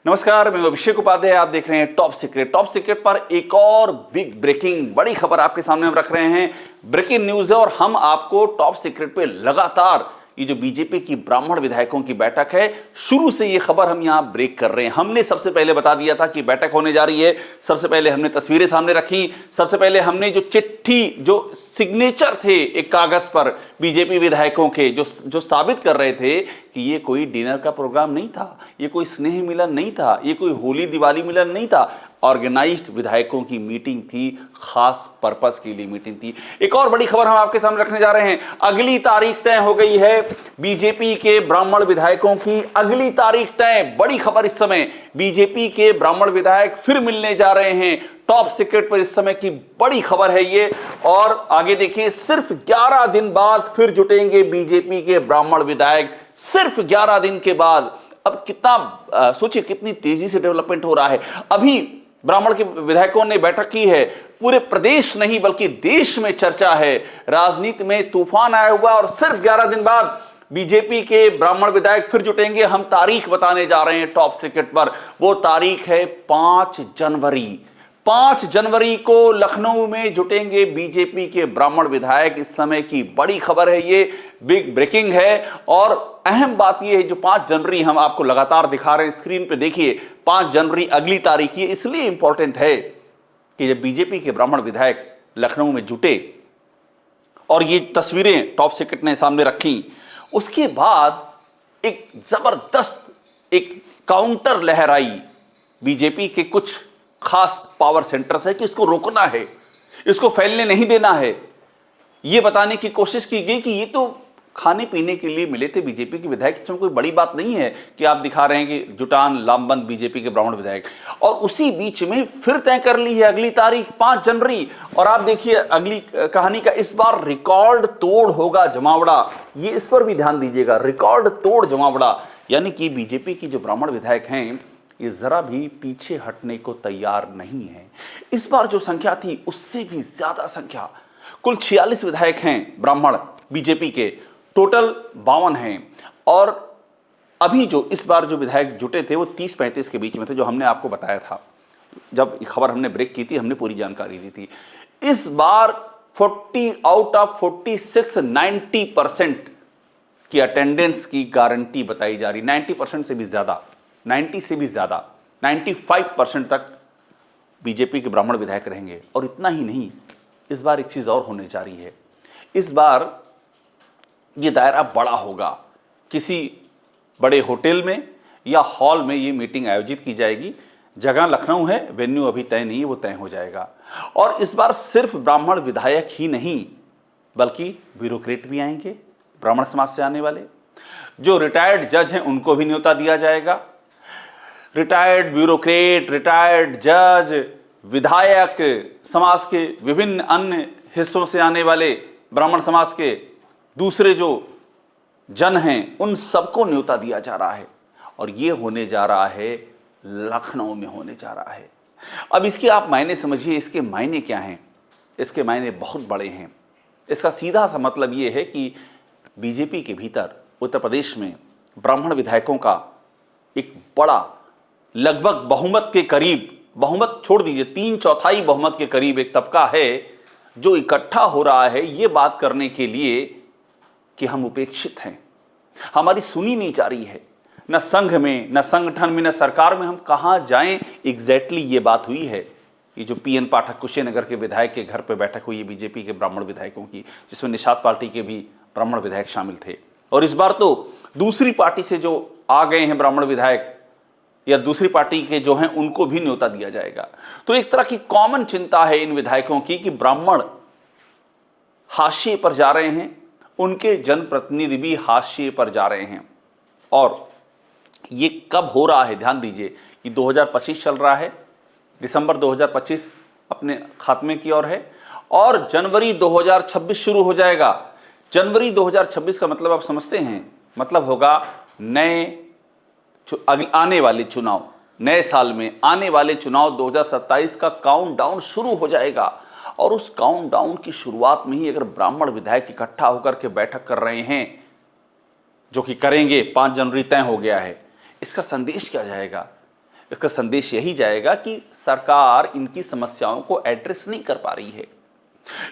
नमस्कार, मैं अभिषेक उपाध्याय। आप देख रहे हैं टॉप सीक्रेट। टॉप सीक्रेट पर एक और बिग ब्रेकिंग बड़ी खबर आपके सामने हम रख रहे हैं। ब्रेकिंग न्यूज है और हम आपको टॉप सीक्रेट पे लगातार ये जो बीजेपी की ब्राह्मण विधायकों की बैठक है, शुरू से ये खबर हम यहां ब्रेक कर रहे हैं। हमने सबसे पहले बता दिया था कि बैठक होने जा रही है। सबसे पहले हमने तस्वीरें सामने रखी। सबसे पहले हमने जो चिट्ठी, जो सिग्नेचर थे एक कागज पर बीजेपी विधायकों के, जो साबित कर रहे थे कि ये कोई डिनर का प्रोग्राम नहीं था, ये कोई स्नेह मिलन नहीं था, ये कोई होली दिवाली मिलन नहीं था, ऑर्गेनाइज्ड विधायकों की मीटिंग थी, खास पर्पस के लिए मीटिंग थी। एक और बड़ी खबर हम आपके सामने रखने जा रहे हैं। अगली तारीख तय हो गई है बीजेपी के ब्राह्मण विधायकों की। अगली तारीख तय। बड़ी खबर इस समय, बीजेपी के ब्राह्मण विधायक फिर मिलने जा रहे हैं। टॉप सीक्रेट पर इस समय की बड़ी खबर है ये। और आगे देखिए, सिर्फ 11 दिन बाद फिर जुटेंगे बीजेपी के ब्राह्मण विधायक। सिर्फ 11 दिन के बाद। अब कितना सोचिए, कितनी तेजी से डेवलपमेंट हो रहा है। अभी ब्राह्मण के विधायकों ने बैठक की है। पूरे प्रदेश नहीं बल्कि देश में चर्चा है, राजनीति में तूफान आया हुआ। और सिर्फ 11 दिन बाद बीजेपी के ब्राह्मण विधायक फिर जुटेंगे। हम तारीख बताने जा रहे हैं टॉप सीक्रेट पर। वो तारीख है 5 जनवरी। 5 जनवरी को लखनऊ में जुटेंगे बीजेपी के ब्राह्मण विधायक। इस समय की बड़ी खबर है, ये बिग ब्रेकिंग है। और अहम बात यह है, जो 5 जनवरी हम आपको लगातार दिखा रहे हैं स्क्रीन पे, देखिए 5 जनवरी अगली तारीख। ये इसलिए इंपॉर्टेंट है कि जब बीजेपी के ब्राह्मण विधायक लखनऊ में जुटे और ये तस्वीरें टॉप सीक्रेट ने सामने रखी, उसके बाद एक जबरदस्त एक काउंटर लहर आई बीजेपी के कुछ खास पावर सेंटर्स है कि इसको रोकना है, इसको फैलने नहीं देना है। यह बताने की कोशिश की गई कि ये तो खाने पीने के लिए मिले थे बीजेपी के विधायक, इसमें कोई बड़ी बात नहीं है कि आप दिखा रहे हैं कि जुटान लामबंद बीजेपी के ब्राह्मण विधायक। और उसी बीच में फिर तय कर ली है अगली तारीख 5 जनवरी। और आप देखिए अगली कहानी का, इस बार रिकॉर्ड तोड़ होगा जमावड़ा। ये इस पर भी ध्यान दीजिएगा, रिकॉर्ड तोड़ जमावड़ा। यानी कि बीजेपी की जो ब्राह्मण विधायक हैं, ये जरा भी पीछे हटने को तैयार नहीं है। इस बार जो संख्या थी उससे भी ज्यादा संख्या, कुल 46 विधायक हैं ब्राह्मण बीजेपी के, टोटल 52 हैं। और अभी जो इस बार जो विधायक जुटे थे वो 30-35 के बीच में थे, जो हमने आपको बताया था जब खबर हमने ब्रेक की थी, हमने पूरी जानकारी दी थी। इस बार 40 आउट ऑफ 46 90% की अटेंडेंस की गारंटी बताई जा रही। 90% से भी ज्यादा, 90 से भी ज्यादा, 95% तक बीजेपी के ब्राह्मण विधायक रहेंगे। और इतना ही नहीं, इस बार एक चीज और होने जा रही है। इस बार ये दायरा बड़ा होगा। किसी बड़े होटल में या हॉल में ये मीटिंग आयोजित की जाएगी। जगह लखनऊ है, वेन्यू अभी तय नहीं है, वो तय हो जाएगा। और इस बार सिर्फ ब्राह्मण विधायक ही नहीं बल्कि ब्यूरोक्रेट भी आएंगे, ब्राह्मण समाज से आने वाले। जो रिटायर्ड जज हैं उनको भी न्योता दिया जाएगा। रिटायर्ड ब्यूरोक्रेट, रिटायर्ड जज, विधायक, समाज के विभिन्न अन्य हिस्सों से आने वाले ब्राह्मण समाज के दूसरे जो जन हैं, उन सबको न्योता दिया जा रहा है। और ये होने जा रहा है लखनऊ में होने जा रहा है। अब इसके आप मायने समझिए, इसके मायने क्या हैं? इसके मायने बहुत बड़े हैं। इसका सीधा सा मतलब ये है कि बीजेपी के भीतर उत्तर प्रदेश में ब्राह्मण विधायकों का एक बड़ा, लगभग बहुमत के करीब, बहुमत छोड़ दीजिए 3/4 बहुमत के करीब एक तबका है जो इकट्ठा हो रहा है ये बात करने के लिए कि हम उपेक्षित हैं, हमारी सुनी नहीं जा रही है। न संघ में, न संगठन में, न सरकार में हम कहां जाएं। एग्जैक्टली ये बात हुई है। ये जो पीएन पाठक कुशीनगर के विधायक के घर पर बैठक हुई है बीजेपी के ब्राह्मण विधायकों की, जिसमें निषाद पार्टी के भी ब्राह्मण विधायक शामिल थे। और इस बार तो दूसरी पार्टी से जो आ गए हैं ब्राह्मण विधायक या दूसरी पार्टी के जो हैं, उनको भी न्योता दिया जाएगा। तो एक तरह की कॉमन चिंता है इन विधायकों की कि ब्राह्मण हाशिए पर जा रहे हैं, उनके जनप्रतिनिधि भी हाशिए पर जा रहे हैं। और ये कब हो रहा है? ध्यान दीजिए कि 2025 चल रहा है, दिसंबर 2025 अपने खात्मे की ओर है और जनवरी 2026 शुरू हो जाएगा। जनवरी 2026 का मतलब आप समझते हैं, मतलब होगा नए आने वाले चुनाव, नए साल में आने वाले चुनाव 2027 का काउंटडाउन शुरू हो जाएगा। और उस काउंटडाउन की शुरुआत में ही अगर ब्राह्मण विधायक इकट्ठा होकर के बैठक कर रहे हैं, जो कि करेंगे, 5 जनवरी तय हो गया है, इसका संदेश क्या जाएगा? इसका संदेश यही जाएगा कि सरकार इनकी समस्याओं को एड्रेस नहीं कर पा रही है।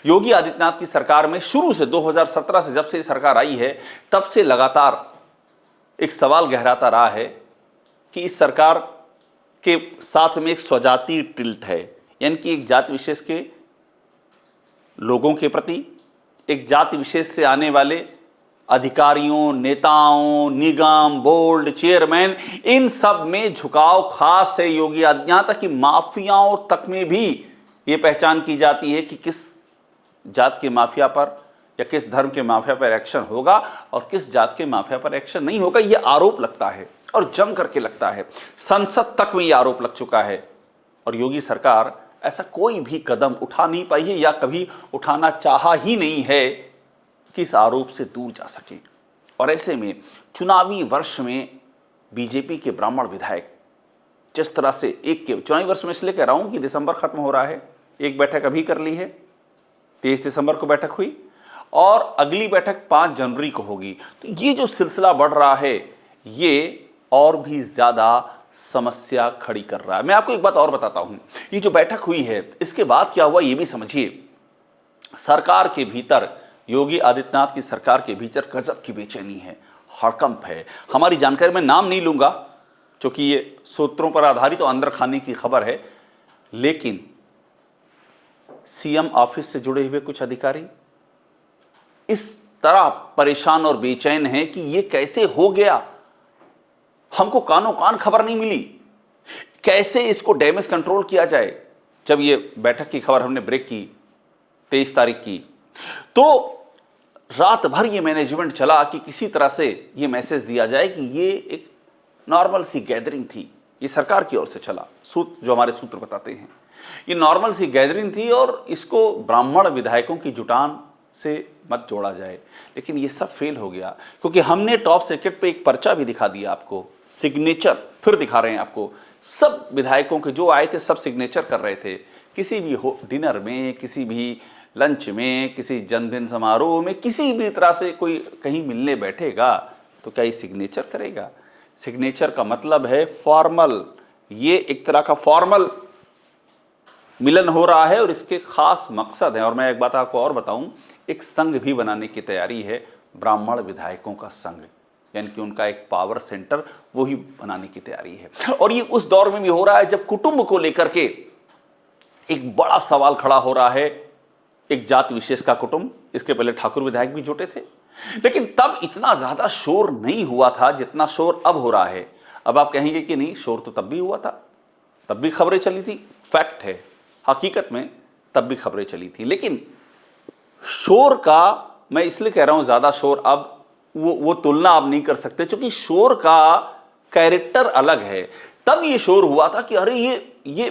योगी आदित्यनाथ की सरकार में शुरू से 2017 से जब से सरकार आई है तब से लगातार एक सवाल गहराता रहा है कि इस सरकार के साथ में एक स्वजाति टिल्ट है, यानी कि एक जाति विशेष के लोगों के प्रति, एक जाति विशेष से आने वाले अधिकारियों, नेताओं, निगम, बोर्ड, चेयरमैन, इन सब में झुकाव खास है योगी आदित्यनाथ की। माफियाओं तक में भी ये पहचान की जाती है कि किस जात के माफिया पर या किस धर्म के माफिया पर एक्शन होगा और किस जात के माफिया पर एक्शन नहीं होगा। ये आरोप लगता है और जम करके लगता है। संसद तक में ये आरोप लग चुका है और योगी सरकार ऐसा कोई भी कदम उठा नहीं पाई है या कभी उठाना चाहा ही नहीं है कि इस आरोप से दूर जा सके। और ऐसे में चुनावी वर्ष में बीजेपी के ब्राह्मण विधायक जिस तरह से एक के चुनावी वर्ष में इसलिए कह रहा हूं कि दिसंबर खत्म हो रहा है, एक बैठक अभी कर ली है, 23 दिसंबर को बैठक हुई और अगली बैठक 5 जनवरी को होगी। तो ये जो सिलसिला बढ़ रहा है ये और भी ज्यादा समस्या खड़ी कर रहा है। मैं आपको एक बात और बताता हूं, ये जो बैठक हुई है इसके बाद क्या हुआ ये भी समझिए। सरकार के भीतर, योगी आदित्यनाथ की सरकार के भीतर गजब की बेचैनी है, हड़कंप है। हमारी जानकारी में नाम नहीं लूंगा क्योंकि ये सूत्रों पर आधारित तो अंदर खाने की खबर है, लेकिन सीएम ऑफिस से जुड़े हुए कुछ अधिकारी इस तरह परेशान और बेचैन हैं कि ये कैसे हो गया, हमको कानों कान खबर नहीं मिली, कैसे इसको डैमेज कंट्रोल किया जाए। जब ये बैठक की खबर हमने ब्रेक की 23 तारीख की, तो रात भर ये मैनेजमेंट चला कि किसी तरह से ये मैसेज दिया जाए कि ये एक नॉर्मल सी गैदरिंग थी। ये सरकार की ओर से चला, जो हमारे सूत्र बताते हैं, ये नॉर्मल सी गैदरिंग थी और इसको ब्राह्मण विधायकों की जुटान से मत जोड़ा जाए। लेकिन ये सब फेल हो गया क्योंकि हमने टॉप सीक्रेट पे एक पर्चा भी दिखा दिया आपको, सिग्नेचर फिर दिखा रहे हैं आपको। सब विधायकों के जो आए थे सब सिग्नेचर कर रहे थे। किसी भी डिनर में, किसी भी लंच में, किसी जन्मदिन समारोह में, किसी भी तरह से कोई कहीं मिलने बैठेगा तो क्या ये सिग्नेचर करेगा? सिग्नेचर का मतलब है फॉर्मल, ये एक तरह का फॉर्मल मिलन हो रहा है और इसके खास मकसद है। और मैं एक बात आपको और बताऊं, एक संघ भी बनाने की तैयारी है, ब्राह्मण विधायकों का संघ, यानी कि उनका एक पावर सेंटर वो ही बनाने की तैयारी है। और ये उस दौर में भी हो रहा है जब कुटुंब को लेकर के एक बड़ा सवाल खड़ा हो रहा है। एक जाति विशेष का कुटुंब, इसके पहले ठाकुर विधायक भी जुटे थे, लेकिन तब इतना ज्यादा शोर नहीं हुआ था जितना शोर अब हो रहा है। अब आप कहेंगे कि नहीं, शोर तो तब भी हुआ था, तब भी खबरें चली थी, फैक्ट है, हकीकत में तब भी खबरें चली थी। लेकिन शोर का मैं इसलिए कह रहा हूं ज्यादा शोर, अब वो तुलना आप नहीं कर सकते क्योंकि शोर का कैरेक्टर अलग है। तब ये शोर हुआ था कि अरे ये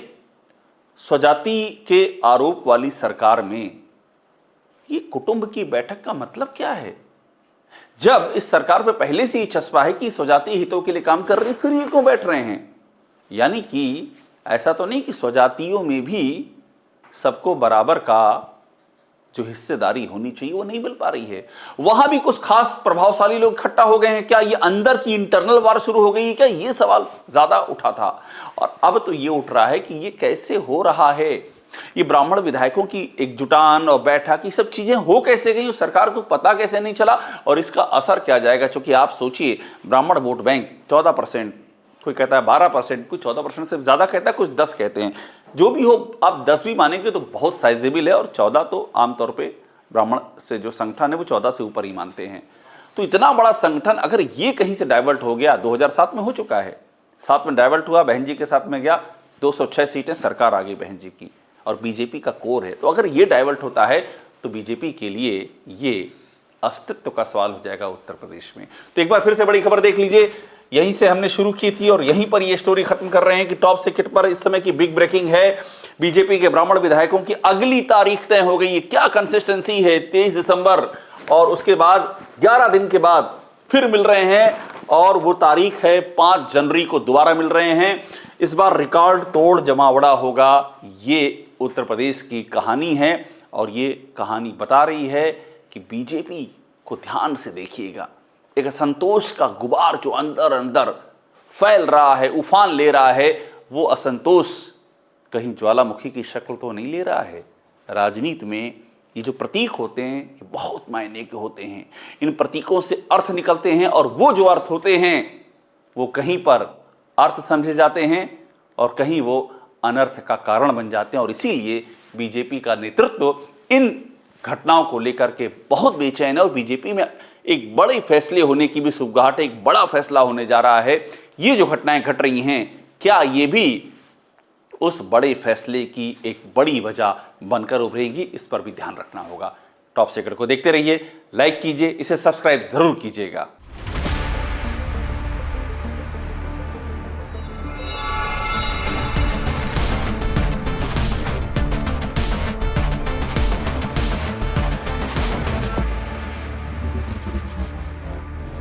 स्वजाति के आरोप वाली सरकार में ये कुटुंब की बैठक का मतलब क्या है? जब इस सरकार पे पहले से ही चस्पा है कि स्वजाति हितों के लिए काम कर रही, फिर ये क्यों बैठ रहे हैं? यानी कि ऐसा तो नहीं कि स्वजातियों में भी सबको बराबर का जो हिस्सेदारी होनी चाहिए वो नहीं मिल पा रही है। वहां भी कुछ खास प्रभावशाली लोग इकट्ठा हो गए हैं क्या? ये अंदर की इंटरनल वार शुरू हो गई है क्या? ये सवाल ज्यादा उठा था और अब तो ये उठ रहा है कि ये कैसे हो रहा है। ये ब्राह्मण विधायकों की एक जुटान और बैठक, ये सब चीजें हो कैसे गई, सरकार को पता कैसे नहीं चला और इसका असर क्या जाएगा? क्योंकि आप सोचिए, ब्राह्मण वोट बैंक 14%, कोई कहता है 12%, कोई 14% से ज्यादा कहता है, कुछ 10 कहते हैं। जो भी हो, आप 10 भी मानेंगे तो बहुत साइजेबल है और 14 तो आमतौर पे ब्राह्मण से जो संगठन है वो 14 से ऊपर ही मानते हैं। तो इतना बड़ा संगठन अगर ये कहीं से डाइवर्ट हो गया, 2007 में हो चुका है, 7 में डाइवर्ट हुआ, बहन जी के साथ में गया, 206 सीटें सरकार आ गई बहन जी की और बीजेपी का कोर है। तो अगर ये डाइवर्ट होता है तो बीजेपी के लिए ये अस्तित्व का सवाल हो जाएगा उत्तर प्रदेश में। तो एक बार फिर से बड़ी खबर देख लीजिए, यहीं से हमने शुरू की थी और यहीं पर ये स्टोरी खत्म कर रहे हैं कि टॉप सीक्रेट पर इस समय की बिग ब्रेकिंग है। बीजेपी के ब्राह्मण विधायकों की अगली तारीख तय हो गई है। क्या कंसिस्टेंसी है, 23 दिसंबर और उसके बाद 11 दिन के बाद फिर मिल रहे हैं और वो तारीख है 5 जनवरी को दोबारा मिल रहे हैं। इस बार रिकॉर्ड तोड़ जमावड़ा होगा, ये उत्तर प्रदेश की कहानी है और ये कहानी बता रही है कि बीजेपी को ध्यान से देखिएगा। एक असंतोष का गुबार जो अंदर अंदर फैल रहा है, उफान ले रहा है, वो असंतोष कहीं ज्वालामुखी की शक्ल तो नहीं ले रहा है? राजनीति में ये जो प्रतीक होते हैं ये बहुत मायने के होते हैं। इन प्रतीकों से अर्थ निकलते हैं और वो जो अर्थ होते हैं वो कहीं पर अर्थ समझे जाते हैं और कहीं वो अनर्थ का कारण बन जाते हैं। और इसीलिए बीजेपी का नेतृत्व इन घटनाओं को लेकर के बहुत बेचैन है और बीजेपी में एक बड़े फैसले होने की भी सुगबुगाहट है, एक बड़ा फैसला होने जा रहा है। ये जो घटनाएं घट रही हैं, क्या ये भी उस बड़े फैसले की एक बड़ी वजह बनकर उभरेगी? इस पर भी ध्यान रखना होगा। टॉप सीक्रेट को देखते रहिए, लाइक कीजिए, इसे सब्सक्राइब जरूर कीजिएगा।